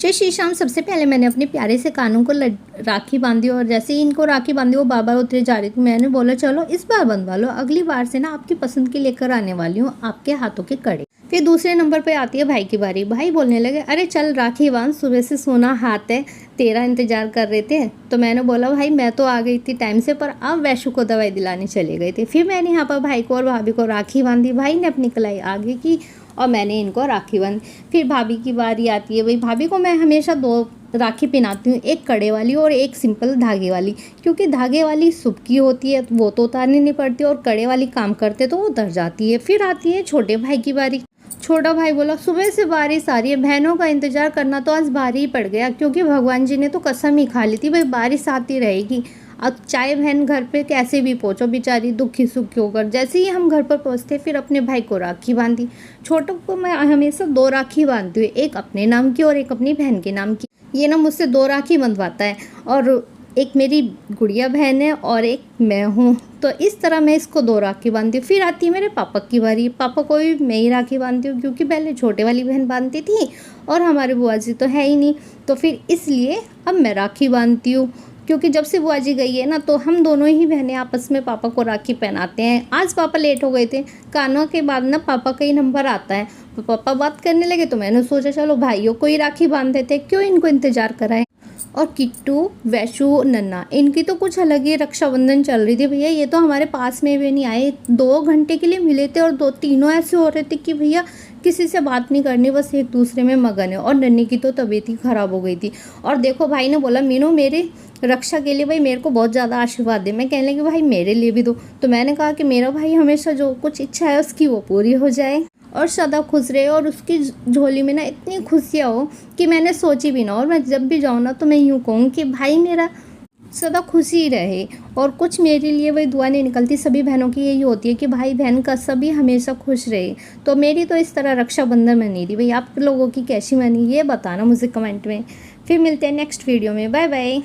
जय श्री श्याम। सबसे पहले मैंने अपने प्यारे से कानों को राखी बांधी और जैसे ही इनको राखी बांधी वो बार उतरे जा रही थी। मैंने बोला चलो इस बार बंधवा लो, अगली बार से ना आपकी पसंद की लेकर आने वाली हूँ आपके हाथों के कड़े। फिर दूसरे नंबर पे आती है भाई की बारी। भाई बोलने लगे अरे चल राखी बांध, सुबह से सोना हाथ है, तेरा इंतजार कर रहे थे। तो मैंने बोला भाई मैं तो आ गई थी टाइम से, पर अब वैशु को दवाई दिलाने चले गए थे। फिर मैंने यहाँ पर भाई को और भाभी को राखी बांधी। भाई ने अपनी कलाई आगे की और मैंने इनको राखी बांधी। फिर भाभी की बारी आती है। भाई भाभी को मैं हमेशा दो राखी पहनाती हूँ, एक कड़े वाली और एक सिंपल धागे वाली, क्योंकि धागे वाली सुबकी होती है वो तो उतारनी नहीं पड़ती और कड़े वाली काम करते तो वो उतर जाती है। फिर आती है छोटे भाई की बारी। छोटा भाई बोला सुबह से बारिश आ रही है, बहनों का इंतजार करना तो आज भारी ही पड़ गया, क्योंकि भगवान जी ने तो कसम ही खा ली थी भाई बारिश आती रहेगी। अब चाहे बहन घर पे कैसे भी पहुँचो, बेचारी दुखी सुखी होकर। जैसे ही हम घर पर पहुँचते फिर अपने भाई को राखी बांधी। छोटों को मैं हमेशा दो राखी बांधती हूँ, एक अपने नाम की और एक अपनी बहन के नाम की। ये ना मुझसे दो राखी बंधवाता है, और एक मेरी गुड़िया बहन है और एक मैं हूँ, तो इस तरह मैं इसको दो राखी बांधती हूँ। फिर आती है मेरे पापा की बारी। पापा को भी मैं ही राखी बांधती हूँ, क्योंकि पहले छोटे वाली बहन बांधती थी और हमारे बुआ जी तो है ही नहीं, तो फिर इसलिए अब मैं राखी बांधती हूँ। क्योंकि जब से बुआ जी गई है ना, तो हम दोनों ही बहनें आपस में पापा को राखी पहनाते हैं। आज पापा लेट हो गए थे, कानों के बाद ना पापा का ही नंबर आता है, तो पापा बात करने लगे, तो मैंने सोचा चलो भाइयों को ही राखी बांध देते, क्यों इनको इंतज़ार कराएं। और किट्टू, वैशु, नन्ना, इनकी तो कुछ अलग ही रक्षाबंधन चल रही थी। भैया ये तो हमारे पास में भी नहीं आए, 2 घंटे के लिए मिले थे और तीनों ऐसे हो रहे थे कि भैया किसी से बात नहीं करनी, बस एक दूसरे में मगन है। और नन्नी की तो तबीयत ही ख़राब हो गई थी। और देखो भाई ने बोला मीनू मेरे रक्षा के लिए भाई मेरे को बहुत ज़्यादा आशीर्वाद दे। मैं कहने लगी भाई मेरे लिए भी दो। तो मैंने कहा कि मेरा भाई हमेशा जो कुछ इच्छा है उसकी वो पूरी हो जाए और सदा खुश रहे, और उसकी झोली में ना इतनी खुशियाँ हो कि मैंने सोची भी ना। और मैं जब भी जाऊँ ना तो मैं यूँ कहूँ कि भाई मेरा सदा खुशी ही रहे, और कुछ मेरे लिए वही दुआ नहीं निकलती। सभी बहनों की यही होती है कि भाई बहन का सभी हमेशा खुश रहे। तो मेरी तो इस तरह रक्षाबंधन बनी थी। भाई आप लोगों की कैसी बनी ये बताना मुझे कमेंट में। फिर मिलते हैं नेक्स्ट वीडियो में। Bye bye.